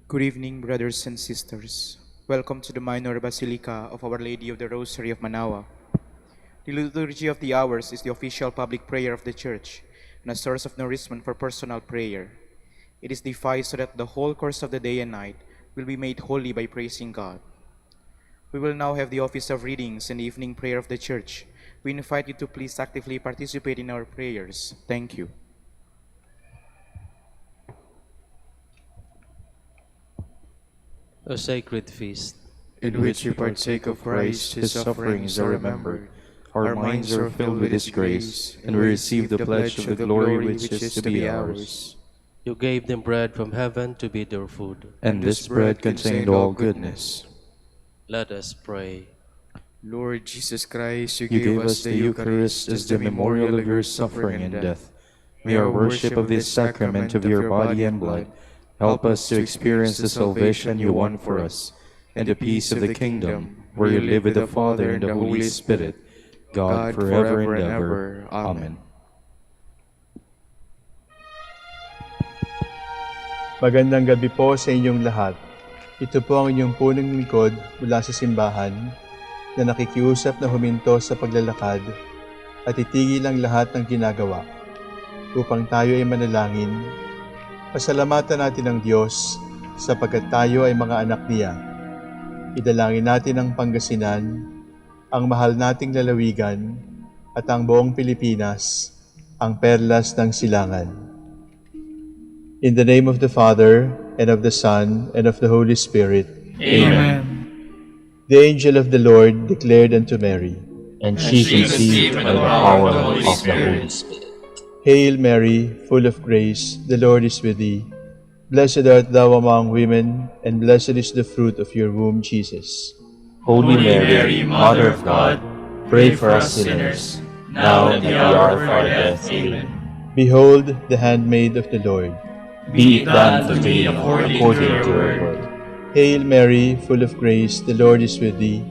Good evening, brothers and sisters. Welcome to the Minor Basilica of Our Lady of the Rosary of Manaoag. The Liturgy of the Hours is the official public prayer of the Church and a source of nourishment for personal prayer. It is devised so that the whole course of the day and night will be made holy by praising God. We will now have the office of readings and the evening prayer of the Church. We invite you to please actively participate in our prayers. Thank you. A sacred feast. in which we partake of Christ, his sufferings are remembered. Our minds are filled with his grace, and we receive the pledge of the glory which is to be ours. You gave them bread from heaven to be their food. And this bread contained all goodness. Let us pray. Lord Jesus Christ, You gave us the Eucharist as the memorial of your suffering and death. May our worship of this sacrament of your body and blood help us to experience the salvation you won for us, and the peace of the kingdom, where you live with the Father and the Holy Spirit, God forever and ever. Amen. Magandang gabi po sa inyong lahat. Ito po ang inyong punong likod mula sa simbahan na nakikiusap na huminto sa paglalakad at itigil ang lahat ng ginagawa upang tayo ay manalangin. Pasalamatan natin ang Diyos sapagkat tayo ay mga anak niya. Idalangin natin ang Pangasinan, ang mahal nating lalawigan, at ang buong Pilipinas, ang perlas ng silangan. In the name of the Father, and of the Son, and of the Holy Spirit. Amen. The angel of the Lord declared unto Mary, And she conceived by the power of the Holy Spirit. Hail Mary, full of grace, the Lord is with thee. Blessed art thou among women, and blessed is the fruit of your womb, Jesus. Holy Mary, Mother of God, pray for us sinners, now and at the hour of our death. Amen. Behold the handmaid of the Lord. Be it done to me according to your word. Hail Mary, full of grace, the Lord is with thee.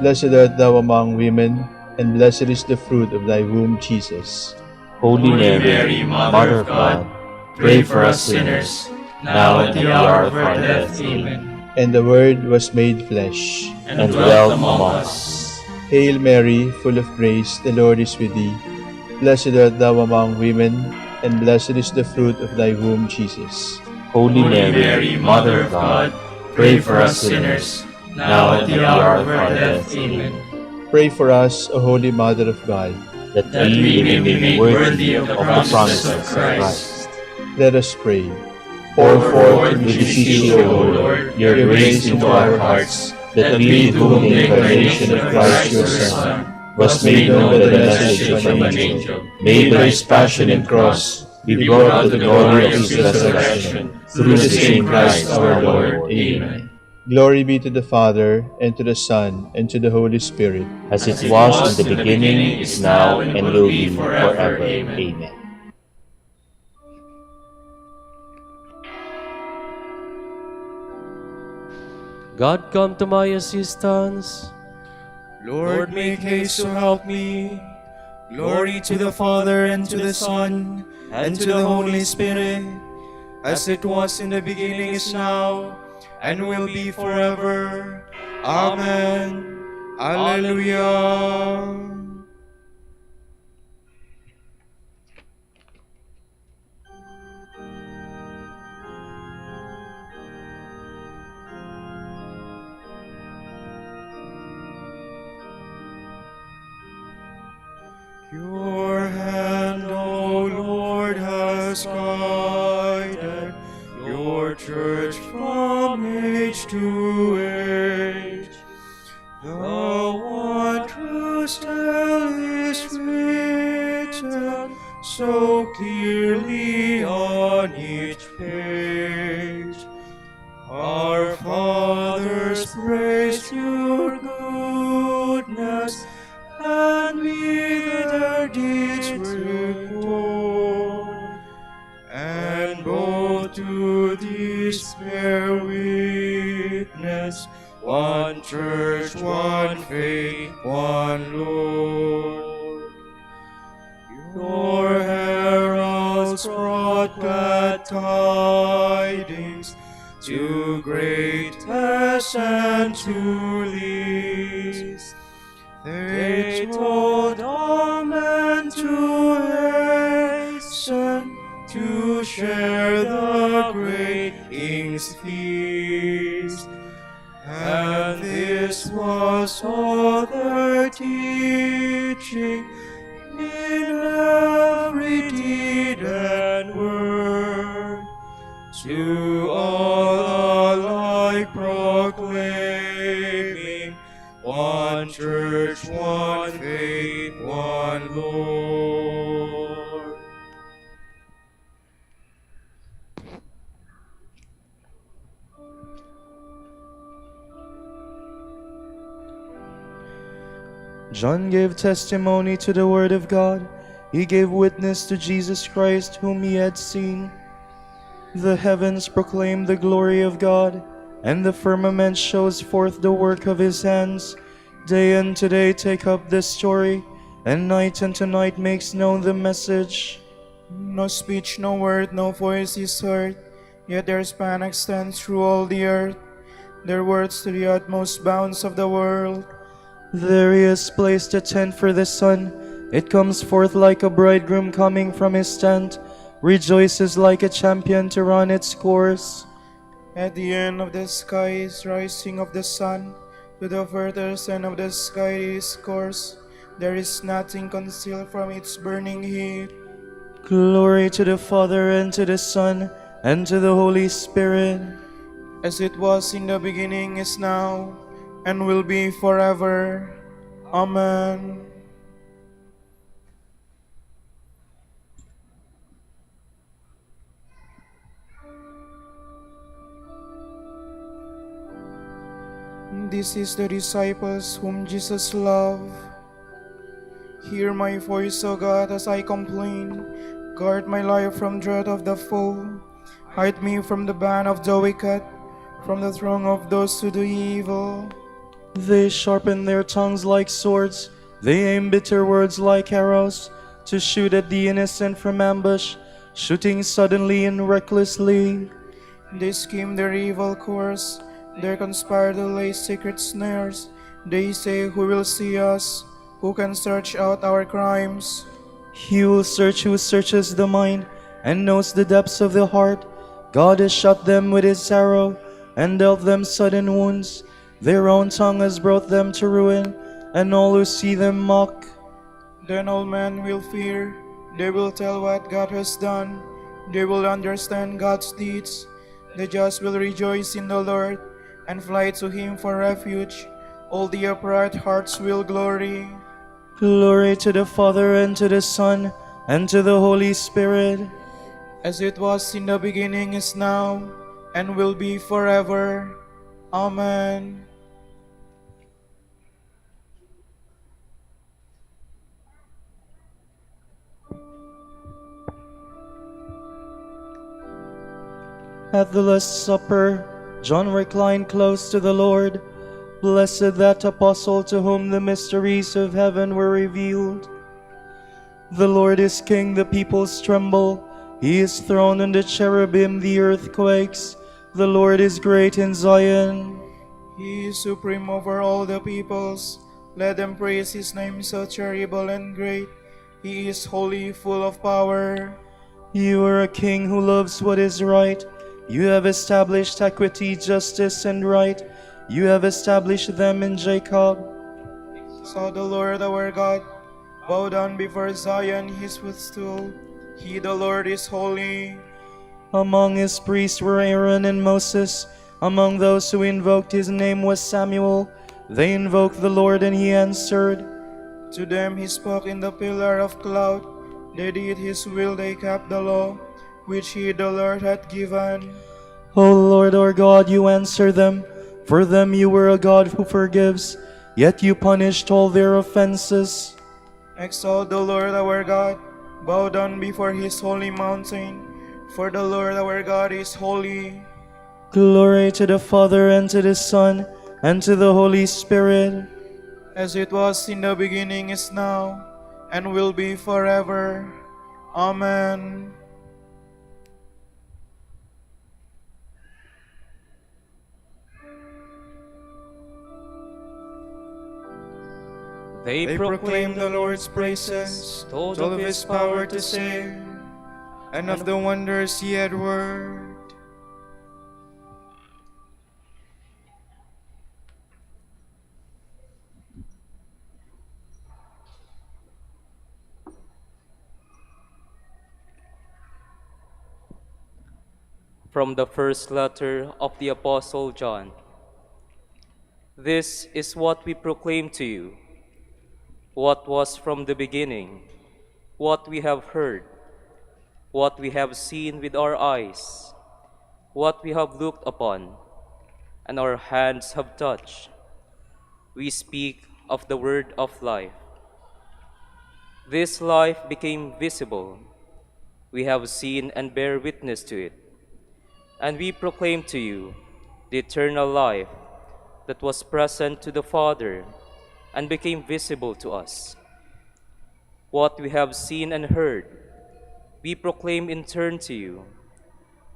Blessed art thou among women, and blessed is the fruit of thy womb, Jesus. Holy Mary, Mother of God, pray for us sinners, now and at the hour of our death. Amen. And the Word was made flesh, And dwelt among us. Hail Mary, full of grace, the Lord is with thee. Blessed art thou among women, and blessed is the fruit of thy womb, Jesus. Holy Mary, Mother of God, pray for us sinners, now and at the hour of our death. Amen. Pray for us, O Holy Mother of God. That we may be made worthy of the promises of Christ. Let us pray. Pour forth with beseech, O Lord, your grace into our hearts, that we, to whom the incarnation of Christ your Son was made known by the message from an angel, may by his passion and cross be brought to the glory of his resurrection, through the same Christ our Lord. Amen. Glory be to the Father, and to the Son, and to the Holy Spirit. As it was in the beginning, is now, and will be forever. Amen. God, come to my assistance. Lord, make haste to help me. Glory to the Father, and to the Son, and to the Holy Spirit, as it was in the beginning, is now, and will be forever. Amen. Alleluia. Your hand, O Lord, has guided your church from age to age. The one true tale is written so clearly on each page. Our fathers praised your goodness, and with their deeds report, and both to this bear witness, one church, one faith, one Lord. Your heralds brought glad tidings, to greatest and to least. They told all men to hasten to share the great King's feast. And this was all their teaching in every deed and word, to all alike proclaiming one church, one faith, one Lord. John gave testimony to the word of God. He gave witness to Jesus Christ, whom he had seen. The heavens proclaim the glory of God, and the firmament shows forth the work of his hands. Day unto day take up this story, and night unto night makes known the message. No speech, no word, no voice is heard, yet their span extends through all the earth, their words to the utmost bounds of the world. There he has placed a tent for the sun. It comes forth like a bridegroom coming from his tent, rejoices like a champion to run its course. At the end of the sky is rising of the sun, to the furthest end of the sky is course. There is nothing concealed from its burning heat. Glory to the Father, and to the Son, and to the Holy Spirit. As it was in the beginning, is now, and will be forever. Amen. This is the disciples whom Jesus loved. Hear my voice, O God, as I complain. Guard my life from dread of the foe. Hide me from the ban of the wicked, from the throng of those who do evil. They sharpen their tongues like swords. They aim bitter words like arrows, to shoot at the innocent from ambush, shooting suddenly and recklessly. They scheme their evil course. They conspire to lay secret snares. They say, who will see us? Who can search out our crimes? He will search who searches the mind, and knows the depths of the heart. God has shot them with his arrow, and dealt them sudden wounds. Their own tongue has brought them to ruin, and all who see them mock. Then all men will fear. They will tell what God has done. They will understand God's deeds. The just will rejoice in the Lord, and fly to him for refuge. All the upright hearts will glory. Glory to the Father, and to the Son, and to the Holy Spirit. As it was in the beginning, is now, and will be forever. Amen. At the Last Supper, John reclined close to the Lord. Blessed that apostle to whom the mysteries of heaven were revealed. The Lord is King, the peoples tremble. He is throned on the cherubim, the earth quakes. The Lord is great in Zion. He is supreme over all the peoples. Let them praise his name, so terrible and great. He is holy, full of power. You are a king who loves what is right. You have established equity, justice, and right. You have established them in Jacob. So the Lord our God, bow down before Zion, his footstool. He, the Lord, is holy. Among his priests were Aaron and Moses. Among those who invoked his name was Samuel. They invoked the Lord, and he answered. To them he spoke in the pillar of cloud. They did his will, they kept the law, which he, the Lord, had given. O Lord our God, you answer them. For them you were a God who forgives, yet you punished all their offenses. Exalt the Lord our God, bow down before his holy mountain, for the Lord our God is holy. Glory to the Father, and to the Son, and to the Holy Spirit. As it was in the beginning, is now, and will be forever. Amen. They They proclaim the Lord's praises, told told of his power to save, and of the wonders he had worked. From the first letter of the Apostle John. This is what we proclaim to you, what was from the beginning, what we have heard, what we have seen with our eyes, what we have looked upon, and our hands have touched. We speak of the word of life. This life became visible. We have seen and bear witness to it. And we proclaim to you the eternal life that was present to the Father and became visible to us. What we have seen and heard, we proclaim in turn to you,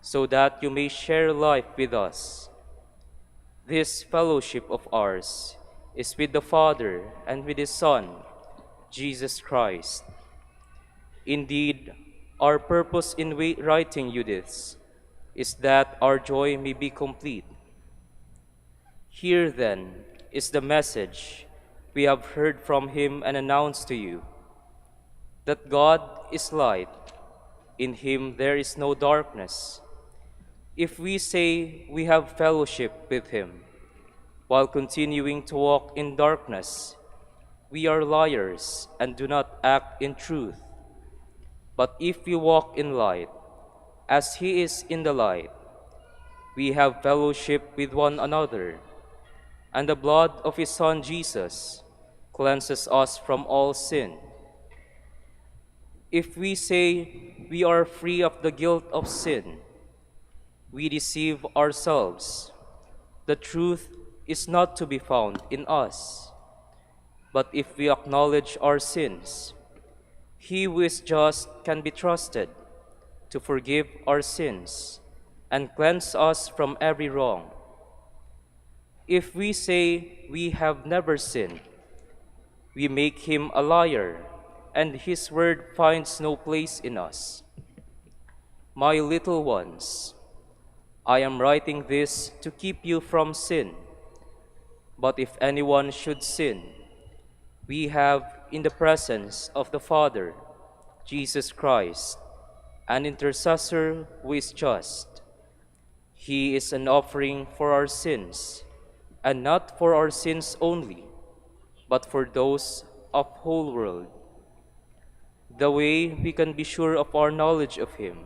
so that you may share life with us. This fellowship of ours is with the Father and with His Son, Jesus Christ. Indeed, our purpose in writing you this is that our joy may be complete. Here then is the message we have heard from Him and announced to you, that God is light, in Him there is no darkness. If we say we have fellowship with Him, while continuing to walk in darkness, we are liars and do not act in truth. But if we walk in light, as He is in the light, we have fellowship with one another, and the blood of His Son Jesus cleanses us from all sin. If we say we are free of the guilt of sin, we deceive ourselves. The truth is not to be found in us. But if we acknowledge our sins, He who is just can be trusted to forgive our sins and cleanse us from every wrong. If we say we have never sinned, we make Him a liar, and His word finds no place in us. My little ones, I am writing this to keep you from sin. But if anyone should sin, we have in the presence of the Father, Jesus Christ, an intercessor who is just. He is an offering for our sins, and not for our sins only, but for those of the whole world. The way we can be sure of our knowledge of Him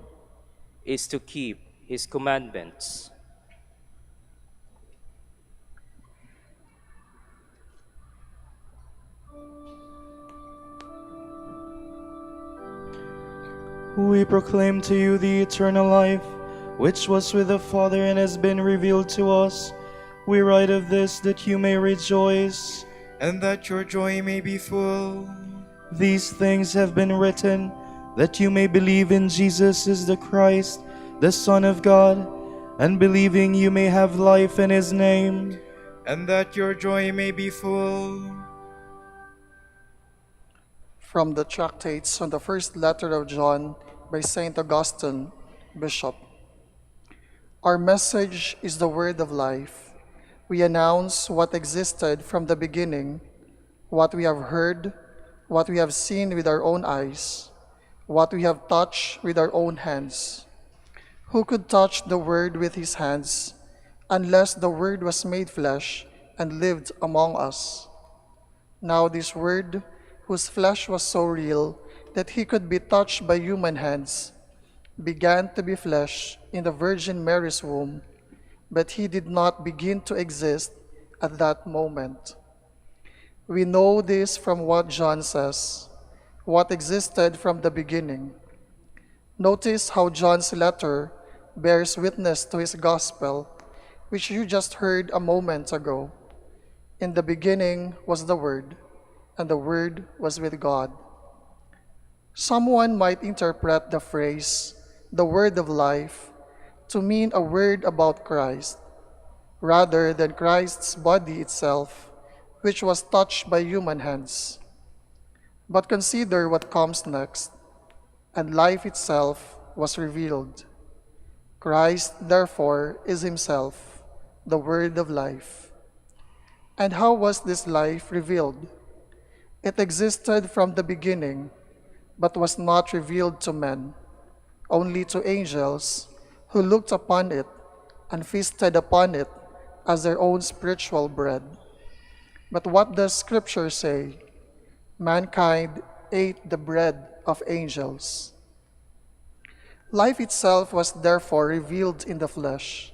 is to keep His commandments. We proclaim to you the eternal life, which was with the Father and has been revealed to us. We write of this that you may rejoice, and that your joy may be full. These things have been written, that you may believe in Jesus as the Christ, the Son of God, and believing you may have life in His name. And that your joy may be full. From the Tractates on the First Letter of John by St. Augustine, Bishop. Our message is the word of life. We announce what existed from the beginning, what we have heard, what we have seen with our own eyes, what we have touched with our own hands. Who could touch the Word with his hands, unless the Word was made flesh and lived among us? Now this Word, whose flesh was so real that He could be touched by human hands, began to be flesh in the Virgin Mary's womb, but He did not begin to exist at that moment. We know this from what John says, what existed from the beginning. Notice how John's letter bears witness to his gospel, which you just heard a moment ago. In the beginning was the Word, and the Word was with God. Someone might interpret the phrase, the word of life, to mean a word about Christ, rather than Christ's body itself, which was touched by human hands. But consider what comes next, and life itself was revealed. Christ, therefore, is himself, the Word of life. And how was this life revealed? It existed from the beginning, but was not revealed to men, only to angels who looked upon it and feasted upon it as their own spiritual bread. But what does Scripture say? Mankind ate the bread of angels. Life itself was therefore revealed in the flesh.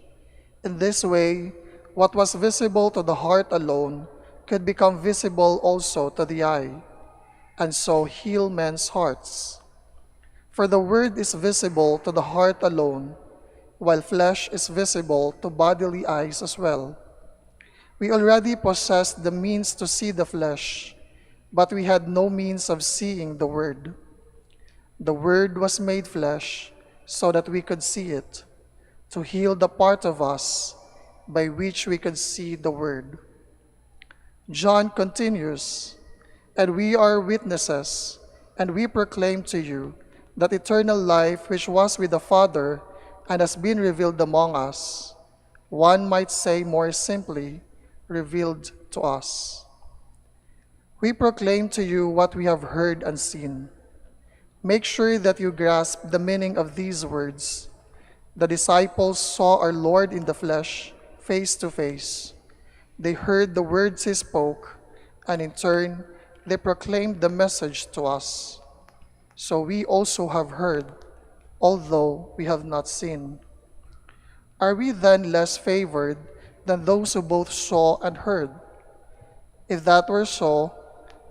In this way, what was visible to the heart alone could become visible also to the eye, and so heal men's hearts. For the Word is visible to the heart alone, while flesh is visible to bodily eyes as well. We already possessed the means to see the flesh, but we had no means of seeing the Word. The Word was made flesh so that we could see it, to heal the part of us by which we could see the Word. John continues, "And we are witnesses, and we proclaim to you that eternal life which was with the Father and has been revealed among us, one might say more simply, revealed to us. We proclaim to you what we have heard and seen. Make sure that you grasp the meaning of these words. The disciples saw our Lord in the flesh, face to face. They heard the words he spoke, and in turn, they proclaimed the message to us. So we also have heard, although we have not seen. Are we then less favored than those who both saw and heard? If that were so,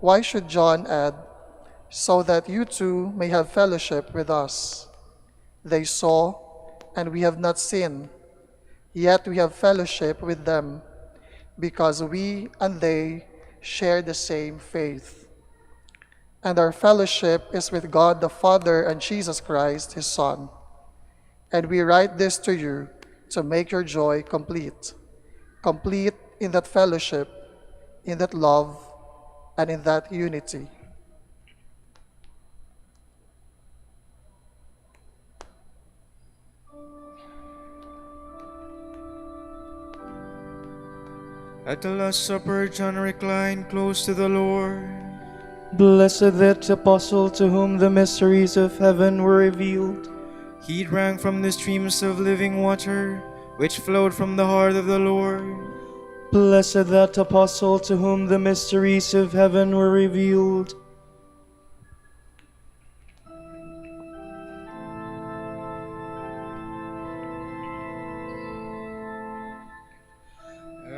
why should John add, so that you too may have fellowship with us? They saw, and we have not seen, yet we have fellowship with them, because we and they share the same faith. And our fellowship is with God the Father and Jesus Christ, his Son. And we write this to you to make your joy complete. Complete in that fellowship, in that love, and in that unity." At the Last Supper, John reclined close to the Lord. Blessed that apostle to whom the mysteries of heaven were revealed. He drank from the streams of living water, which flowed from the heart of the Lord. Blessed that apostle to whom the mysteries of heaven were revealed.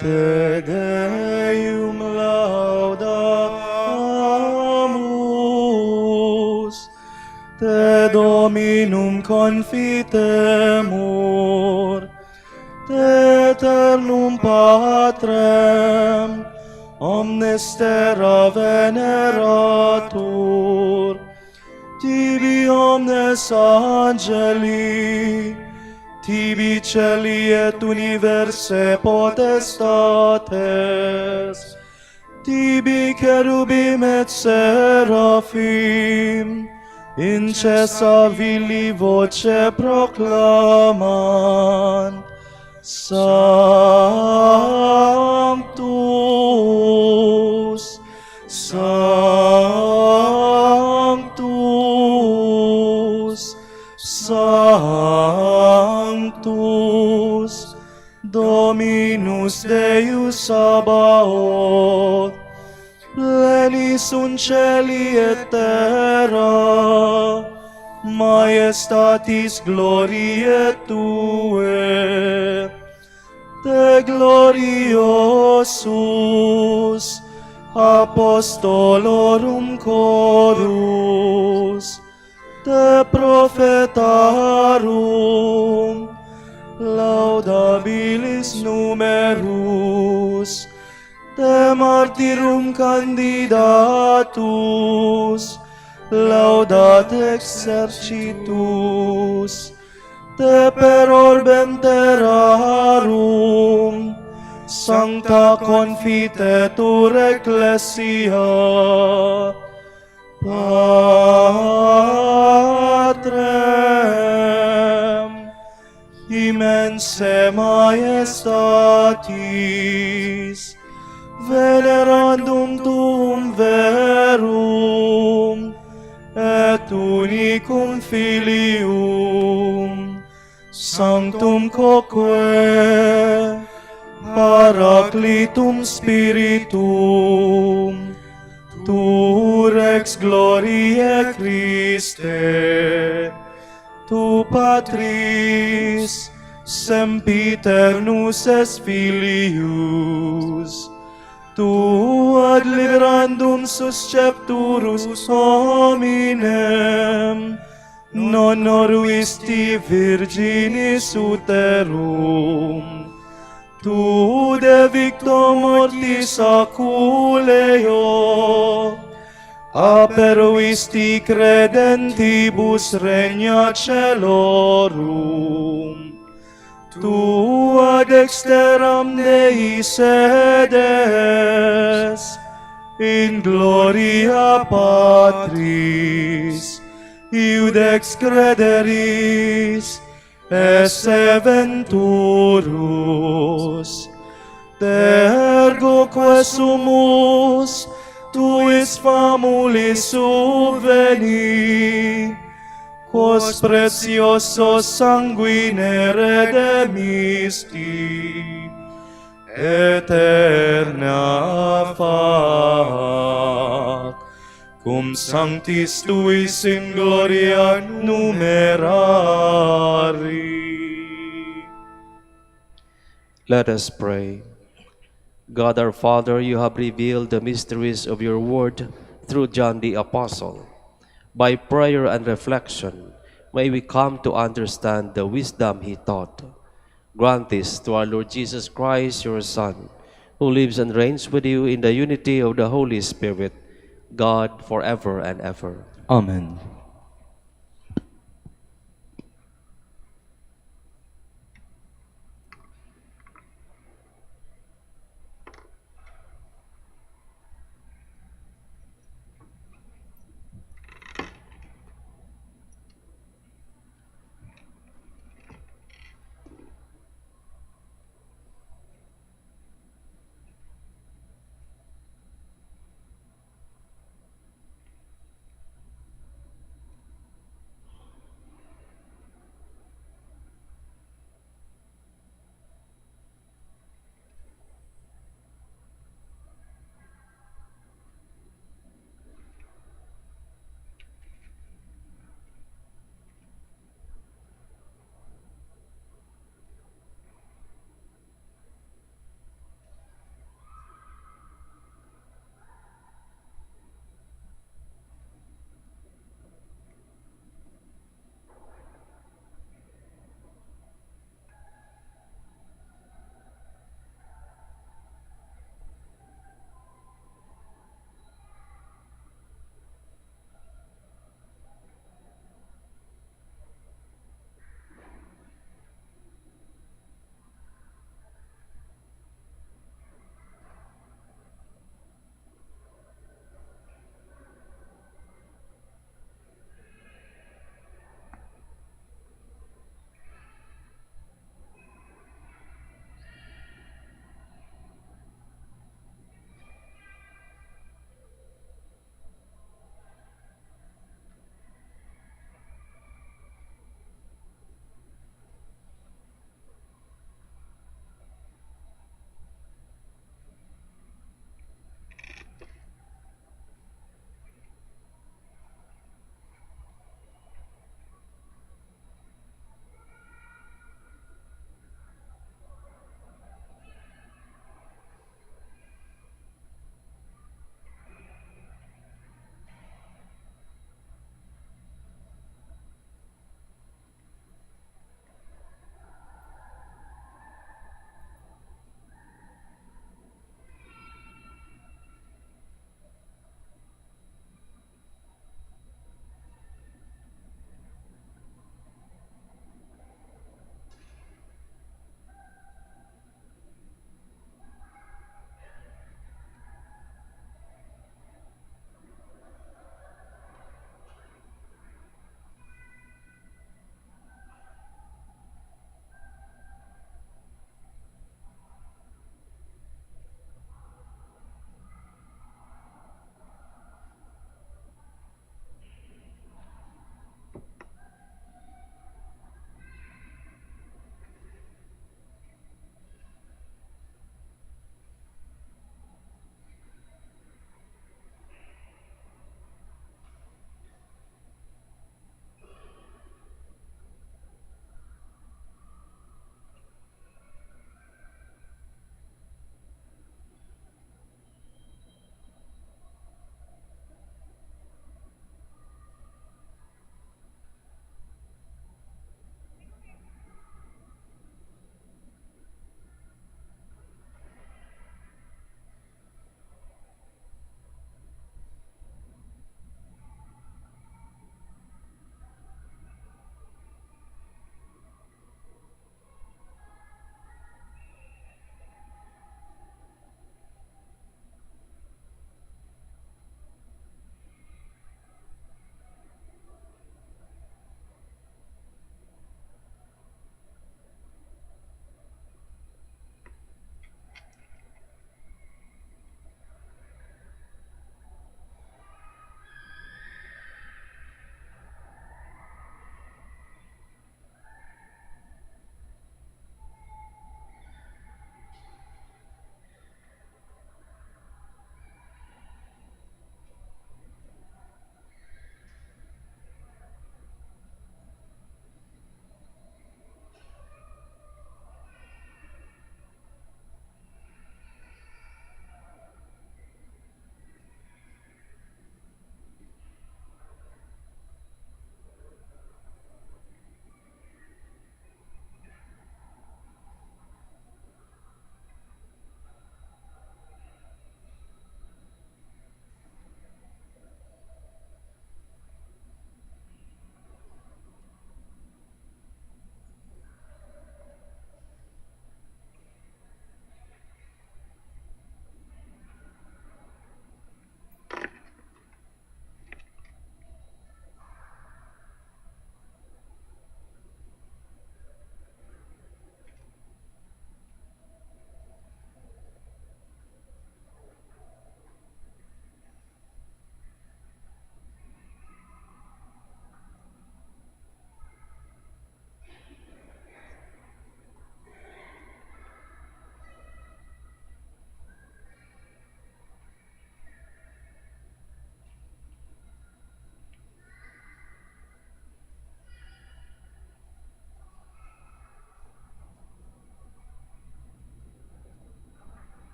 Te Deum laudamus, Te Dominum confitemur, Te eternum Patrem, omnes terra veneratur, Tibi omnes angeli, Tibi celi et universe potestates, Tibi cherubim et seraphim, incessa vili voce proclamant, Sanctus, Sanctus, Sanctus, Dominus Deus Sabaoth, pleni sunt celi et terra, majestatis gloriae Tue, Te gloriosus, apostolorum chorus, Te prophetarum, laudabilis numerus, Te martyrum candidatus, laudat exercitus, Te per orbem terrarum, Sancta Confitetur Ecclesia Patrem immense majestatis venerandum tuum verum et unicum filium sanctum quoque Paraclitum Spiritum Tu Rex Gloriae Christe Tu Patris Sempiternus es Filius Tu ad liberandum suscepturus hominem non oruisti virginis uterum Tu de victo mortis aculeo, aperuisti credentibus regna celorum. Tu ad exteram Dei sedes, in gloria Patris, iudex crederis, esse venturus, ergo quae sumus tuis famulis subveni, quos preciosos sanguine redemisti, eterna fac, cum sanctis tuis in gloria numerari. Let us pray. God our Father, you have revealed the mysteries of your word through John the Apostle. By prayer and reflection, may we come to understand the wisdom he taught. Grant this to our Lord Jesus Christ, your Son, who lives and reigns with you in the unity of the Holy Spirit, God forever and ever. Amen.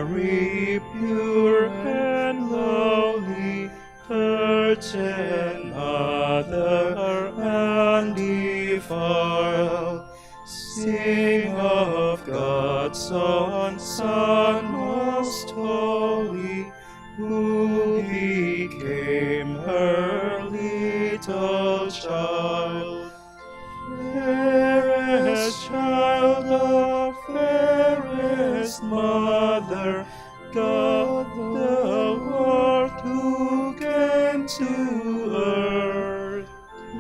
Mary, pure and lowly, Virgin Mother undefiled, sing of God's own Son most holy, who became her little child. Fairest child of fairest mother, God the Lord who came to earth,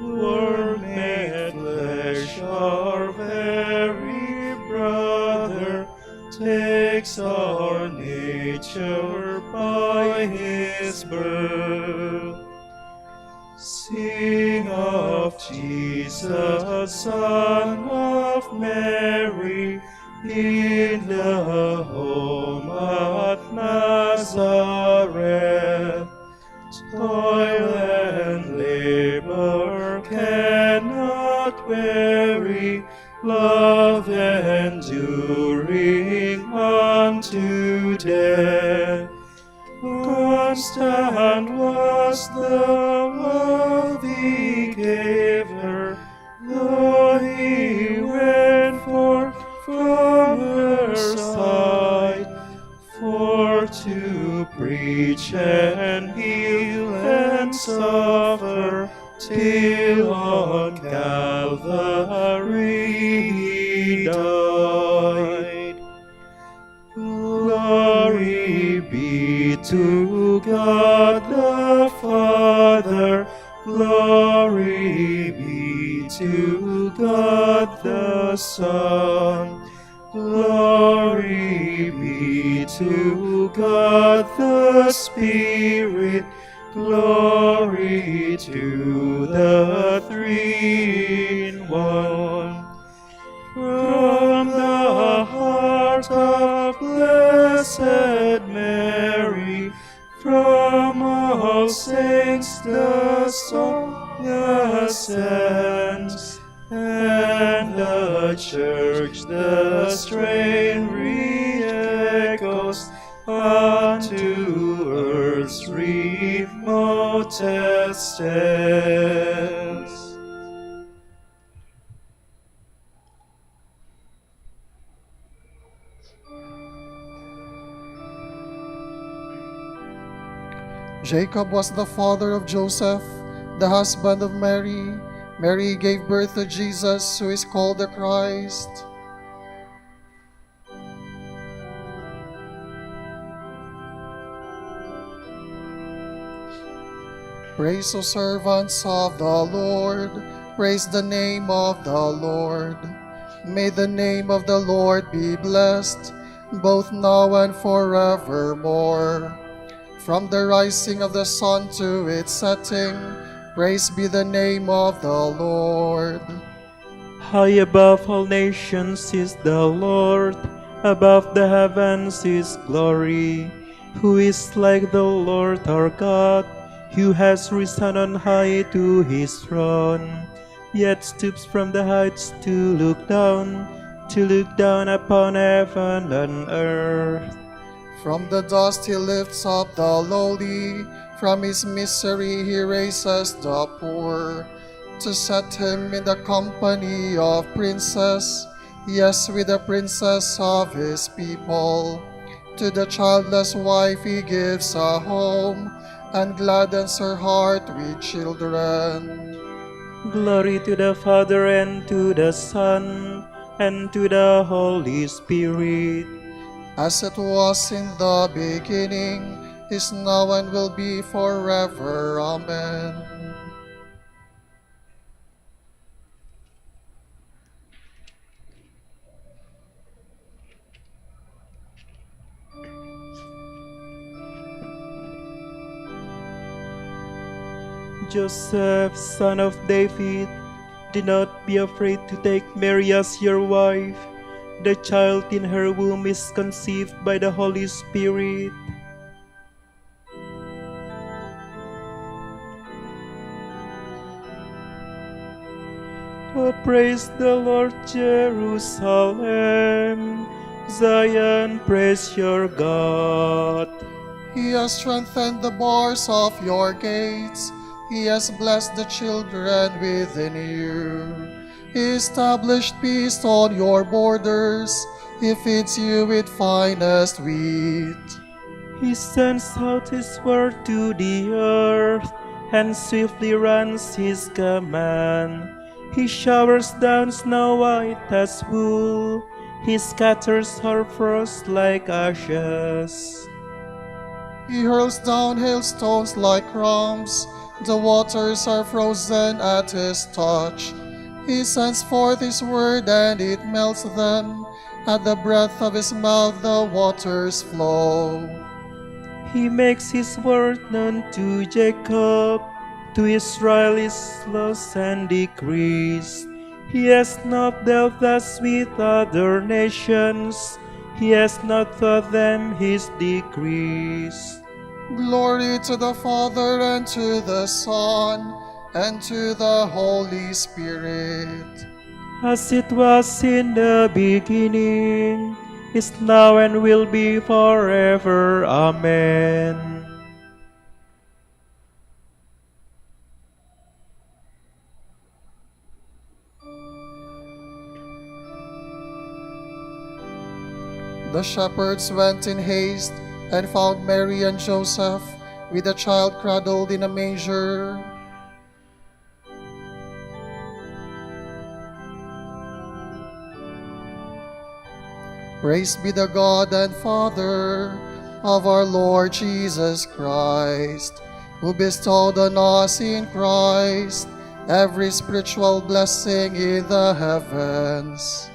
Word made flesh, our very brother, takes our nature by his birth. Sing of Jesus, Son of Mary, in the home at Nazareth. Toil and labor cannot weary, love enduring unto death. Constant was the love he gave her, though he went forth from her side, for to preach and heal and suffer, till on Calvary he died. Glory be to God the Father, glory be to God the Son, glory be to God the Spirit, glory to the Three in One. From the heart of Blessed Mary, from all saints the song ascends, and the Church the strain re-echoes unto earth's remotest ends. Jacob was the father of Joseph, the husband of Mary. Mary gave birth to Jesus, who is called the Christ. Praise, O servants of the Lord. Praise the name of the Lord. May the name of the Lord be blessed, both now and forevermore. From the rising of the sun to its setting, praise be the name of the Lord. High above all nations is the Lord, above the heavens His glory. Who is like the Lord our God, who has risen on high to His throne, yet stoops from the heights to look down upon heaven and earth. From the dust He lifts up the lowly, from His misery He raises the poor, to set him in the company of princes, yes, with the princess of His people. To the childless wife He gives a home, and gladdens her heart with children. Glory to the Father, and to the Son, and to the Holy Spirit. As it was in the beginning, is now, and will be forever. Amen. Joseph, son of David, do not be afraid to take Mary as your wife. The child in her womb is conceived by the Holy Spirit. Oh, praise the Lord, Jerusalem. Zion, praise your God. He has strengthened the bars of your gates. He has blessed the children within you. He established peace on your borders. He feeds you with finest wheat. He sends out his word to the earth, and swiftly runs his command. He showers down snow white as wool. He scatters her frost like ashes. He hurls down hailstones like crumbs. The waters are frozen at his touch. He sends forth his word and it melts them. At the breath of his mouth the waters flow. He makes his word known to Jacob, to Israel his laws and decrees. He has not dealt thus with other nations. He has not taught them his decrees. Glory to the Father and to the Son and to the Holy Spirit. As it was in the beginning, is now and will be forever. Amen. The shepherds went in haste and found Mary and Joseph with the child cradled in a manger. Praise be the God and Father of our Lord Jesus Christ, who bestowed on us in Christ every spiritual blessing in the heavens.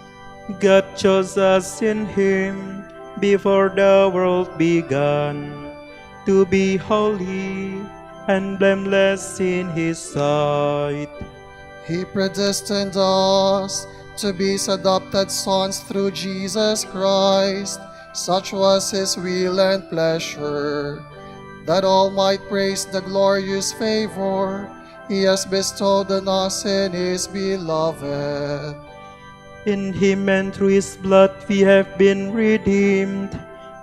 God chose us in Him before the world began to be holy and blameless in His sight. He predestined us to be His adopted sons through Jesus Christ. Such was His will and pleasure, that all might praise the glorious favor He has bestowed on us in His beloved. In Him and through His blood we have been redeemed,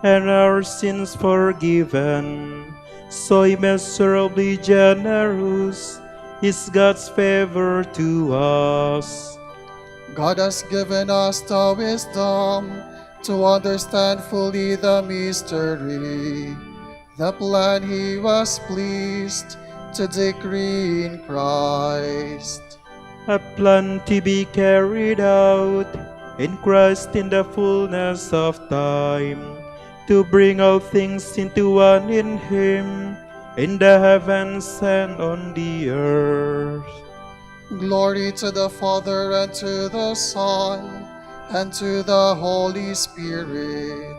and our sins forgiven. So immeasurably generous is God's favor to us. God has given us the wisdom to understand fully the mystery, the plan He was pleased to decree in Christ. A plan to be carried out in Christ in the fullness of time, to bring all things into one in Him, in the heavens and on the earth. Glory to the Father and to the Son and to the Holy Spirit.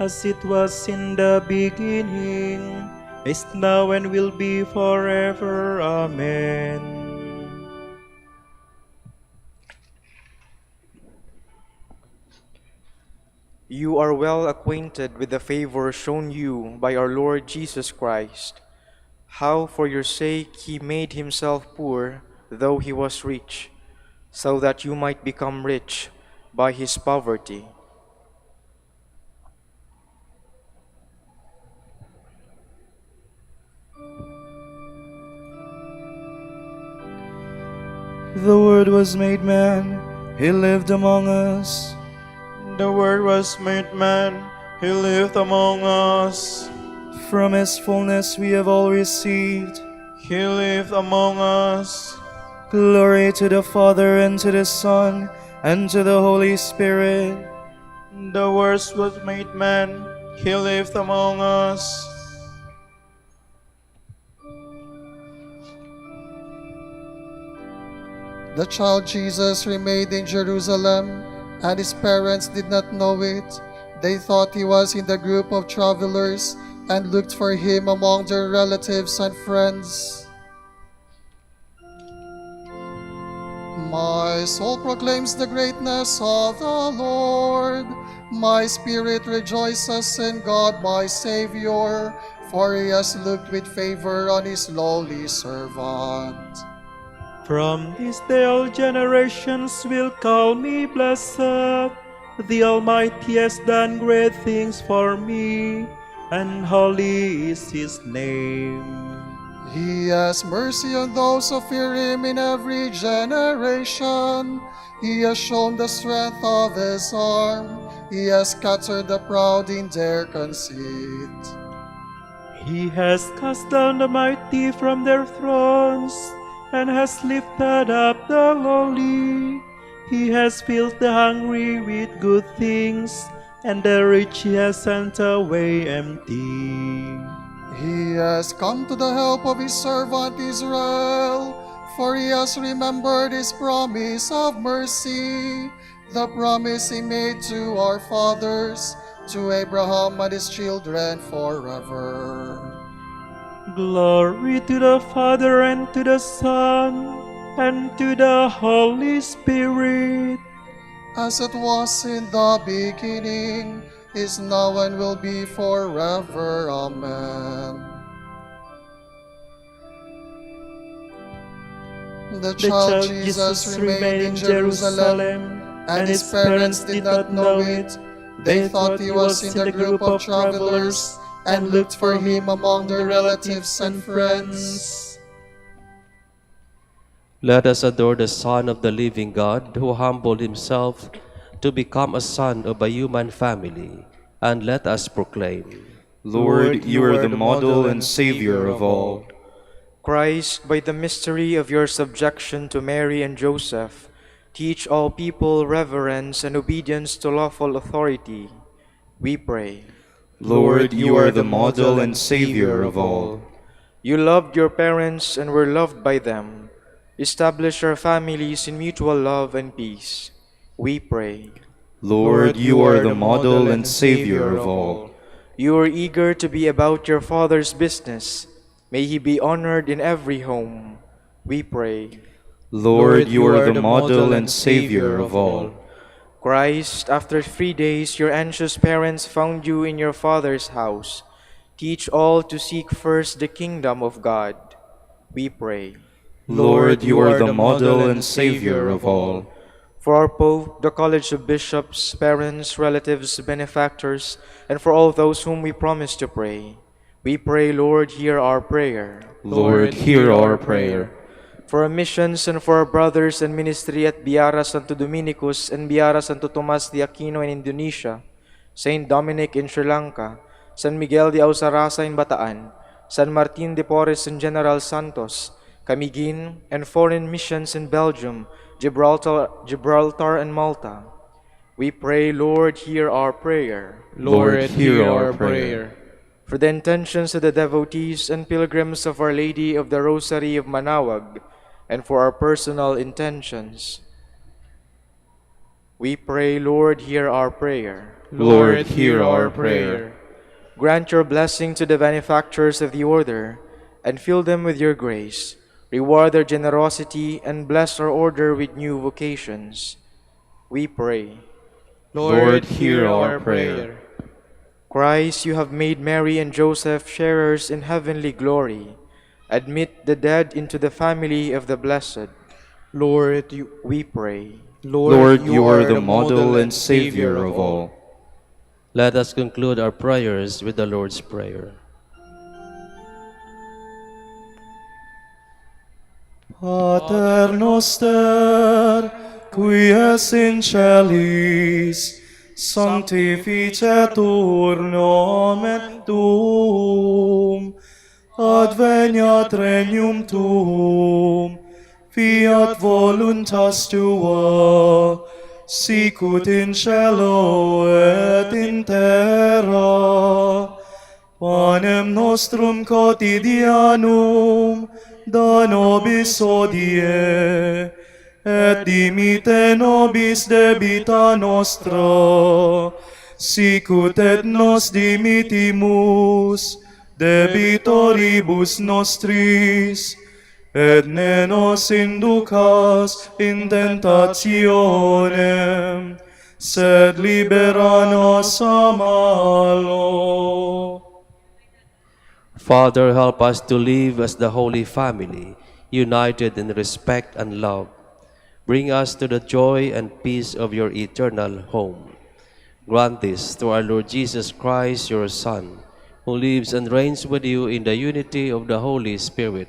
As it was in the beginning, is now and will be forever. Amen. You are well acquainted with the favor shown you by our Lord Jesus Christ, how for your sake He made Himself poor, though He was rich, so that you might become rich by His poverty. The Word was made man, He lived among us. The Word was made man, He lived among us. From His fullness we have all received. He lived among us. Glory to the Father and to the Son and to the Holy Spirit. The Word was made man, He lived among us. The child Jesus remained in Jerusalem, and His parents did not know it. They thought He was in the group of travelers and looked for Him among their relatives and friends. My soul proclaims the greatness of the Lord. My spirit rejoices in God my Savior, for He has looked with favor on His lowly servant. From this day all generations will call me blessed. The Almighty has done great things for me, and holy is his name. He has mercy on those who fear him in every generation. He has shown the strength of his arm. He has scattered the proud in their conceit. He has cast down the mighty from their thrones, and has lifted up the lowly. He has filled the hungry with good things, and the rich he has sent away empty. He has come to the help of his servant Israel, for he has remembered his promise of mercy, the promise he made to our fathers, to Abraham and his children forever. Glory to the Father, and to the Son, and to the Holy Spirit. As it was in the beginning, is now, and will be forever. Amen. The child Jesus remained in Jerusalem, and his parents did not know it. They thought he was in the group of travelers, and looked for him among their relatives and friends. Let us adore the Son of the living God, who humbled himself to become a son of a human family, and let us proclaim, Lord, you are the model and Savior of all. Christ, by the mystery of your subjection to Mary and Joseph, teach all people reverence and obedience to lawful authority. We pray. Lord, you are the model and Savior of all. You loved your parents and were loved by them. Establish our families in mutual love and peace. We pray. Lord, you are the model and Savior of all. You are eager to be about your Father's business. May he be honored in every home. We pray. Lord, you are the model and Savior of all. Christ, after 3 days your anxious parents found you in your Father's house. Teach all to seek first the kingdom of God. We pray. Lord, you are the model and Savior of all. For our Pope, the College of Bishops, parents, relatives, benefactors, and for all those whom we promise to pray, we pray, Lord, hear our prayer. Lord, hear our prayer. For our missions and for our brothers and ministry at Biara Santo Dominicus and Biara Santo Tomas de Aquino in Indonesia, Saint Dominic in Sri Lanka, San Miguel de Ausarasa in Bataan, San Martin de Porres and General Santos, Camiguin, and foreign missions in Belgium, Gibraltar and Malta. We pray, Lord, hear our prayer. Lord, hear our prayer. For the intentions of the devotees and pilgrims of Our Lady of the Rosary of Manaoag, and for our personal intentions, we pray, Lord, hear our prayer. Lord, hear our prayer. Grant your blessing to the benefactors of the order, and fill them with your grace. Reward their generosity, and bless our order with new vocations. We pray. Lord, hear our prayer. Christ, you have made Mary and Joseph sharers in heavenly glory. Admit the dead into the family of the blessed. Lord, We pray. Lord, you are the model and Savior of all. let us conclude our prayers with the Lord's Prayer. Pater noster, qui es in celis, sanctificetur nomen tuum, adveniat regnum tuum, fiat voluntas tua, sicut in cielo et in terra. Panem nostrum quotidianum da nobis hodie, et dimite nobis debita nostra, sicut et nos dimitimus debitoribus nostris, et ne nos inducas in tentationem, sed libera nos a malo. Father, help us to live as the Holy Family, united in respect and love. Bring us to the joy and peace of your eternal home. Grant this through our Lord Jesus Christ, your Son, who lives and reigns with you in the unity of the Holy Spirit,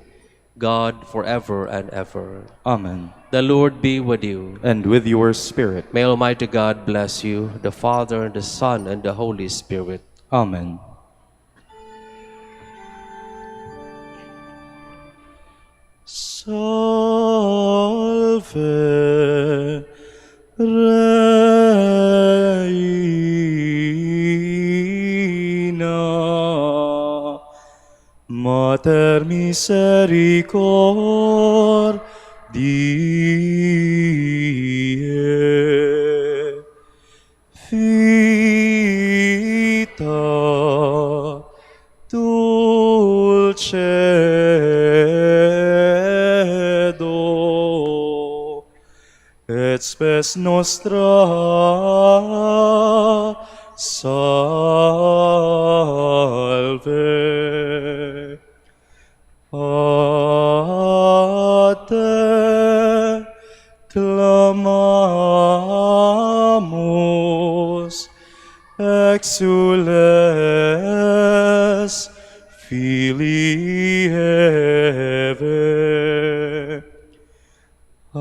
God forever and ever. Amen. The Lord be with you. And with your spirit. May Almighty God bless you, the Father, and the Son, and the Holy Spirit. Amen. Salve Reina, Mater misericordiae, Vita dulcedo, et spes nostra salve. A te clamamus, exules Filii Eve. A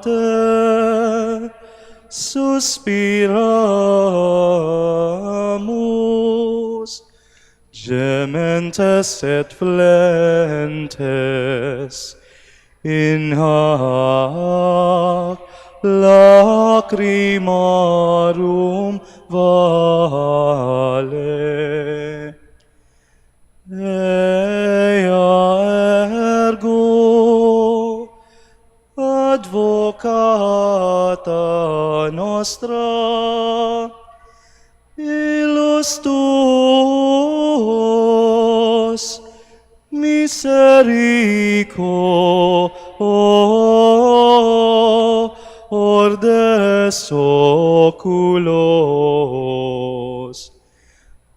te suspiramus, gementes et flentes, in hac lacrimarum vale. Ea ergo advocata nostra, illos tuos misericordes oculos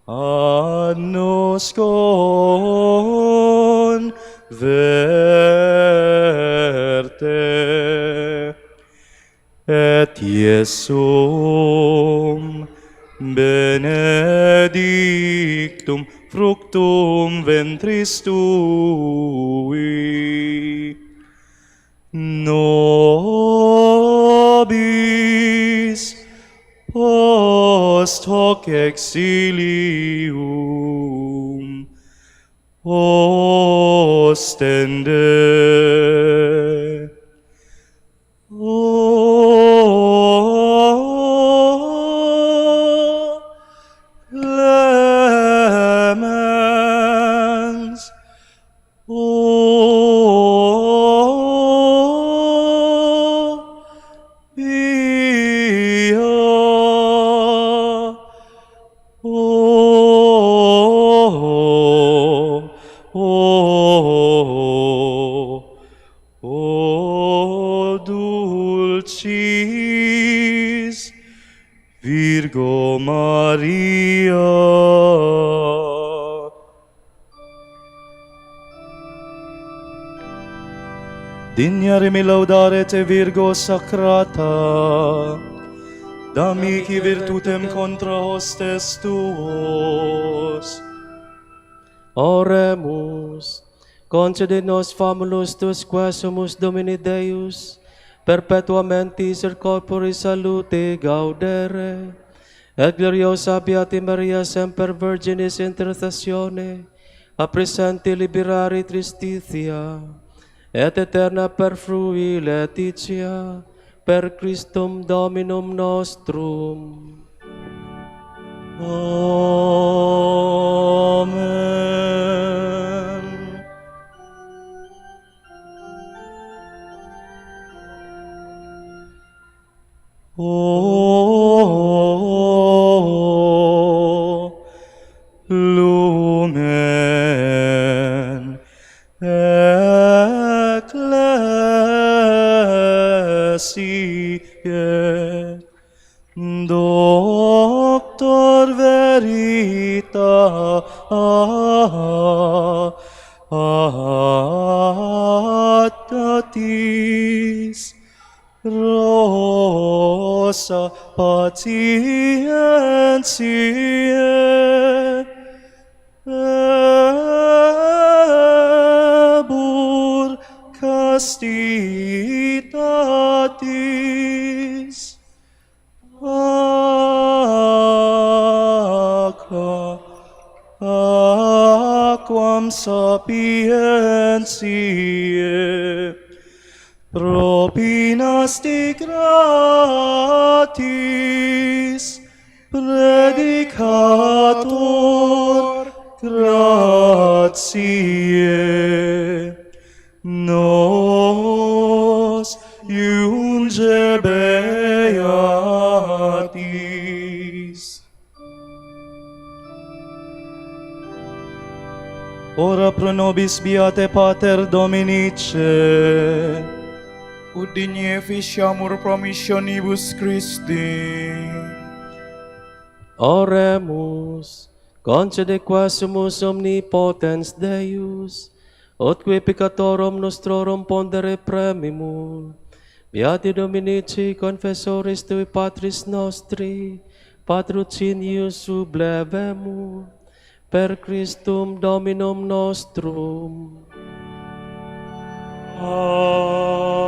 ad nos converte, et Iesum benedictum fructum ventris tui, nobis post hoc exilium ostende. O clemens, O pia, O dulcis Virgo Maria. Dignare me laudare te Virgo sacrata, dammi qui virtutem contra hostes tuos. Oremus, concede nos famulus tuus quesumus Domini Deus, perpetuamente ser corpore salute gaudere, et gloriosa Beati Maria semper Virginis intercessione, a presenti liberari tristitia, et eterna perfrui laetitia, per Christum Dominum nostrum. Amen. O lumen ecclesiae, Doctor veritatis Rosa patientiae, ebur castitatis, aquam sapientiae, propinas de gratis, predicator gratiae, nos iunge beatis. Ora pro nobis beate Pater Dominice, ut digne officiamur promissionibus Christi. Oremus, concede quasumus omnipotens Deus, otque peccatorum nostrorum pondere premimur. Beati Dominici, confessoris Tui Patris nostri, patrocinius sublevemur, per Christum Dominum nostrum. Amen.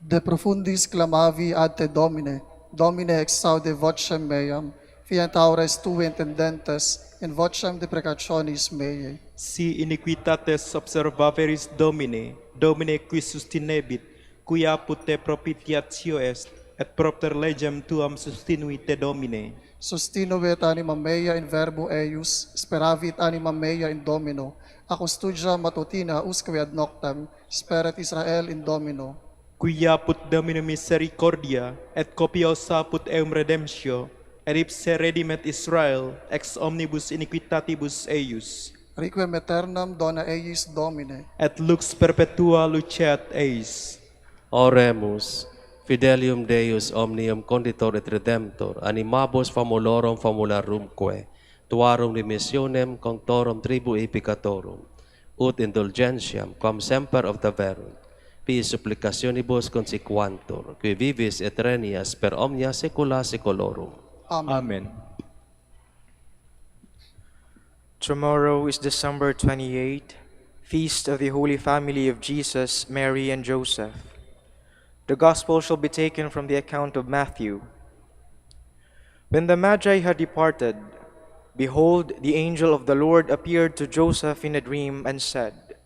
De profundis clamavi ad te Domine, Domine exaude vocem meam, fiat aures tue intendentes, in vocem deprecationis meae. Si iniquitates observaveris Domine, Domine qui sustinebit, qui apud te propitiatio est, et propter legem tuam sustinui te Domine. Sustinuit anima mea in verbo eius, speravit anima mea in Domino, a custodia matutina usque ad noctem, speret Israel in Domino. Qui apud Domino misericordia, et copios apud eum redemptio, et ipse redimet Israel ex omnibus iniquitatibus eius, Requiem aeternam dona eius Domine. et lux perpetua luceat eis. Oremus, Fidelium Deus omnium conditor et redemptor, animabos famulorum famularumque, tuarum remissionem conctorum tribui peccatorum, ut indulgentiam quam semper obtaverunt, pi supplicationibus consequantur, qui vivis et regnias per omnia saecula saeculorum. Amen. Tomorrow is December 28, feast of the Holy Family of Jesus, Mary, and Joseph. The Gospel shall be taken from the account of Matthew. When the Magi had departed, behold, the angel of the Lord appeared to Joseph in a dream and said,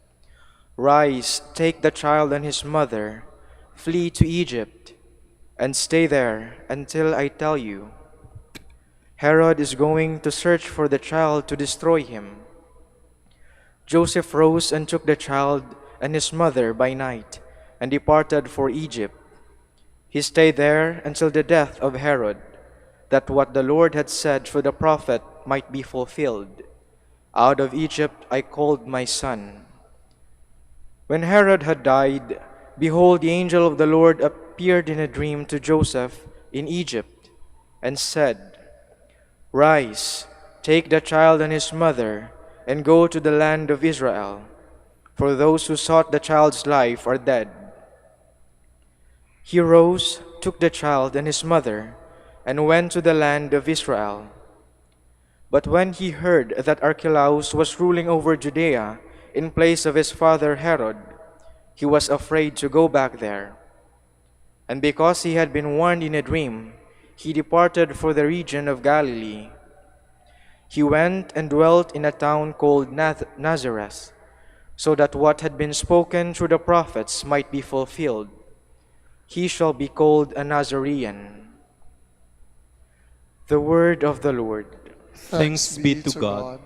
"Rise, take the child and his mother, flee to Egypt, and stay there until I tell you. Herod is going to search for the child to destroy him." Joseph rose and took the child and his mother by night and departed for Egypt. He stayed there until the death of Herod, that what the Lord had said through the prophet might be fulfilled. "Out of Egypt I called my son." When Herod had died, behold, the angel of the Lord appeared in a dream to Joseph in Egypt and said, "Rise, take the child and his mother, and go to the land of Israel, for those who sought the child's life are dead." He rose, took the child and his mother, and went to the land of Israel. But when he heard that Archelaus was ruling over Judea in place of his father Herod, he was afraid to go back there. And because he had been warned in a dream, he departed for the region of Galilee. He went and dwelt in a town called Nazareth, so that what had been spoken through the prophets might be fulfilled: "He shall be called a Nazarene." The word of the Lord. Thanks be to God.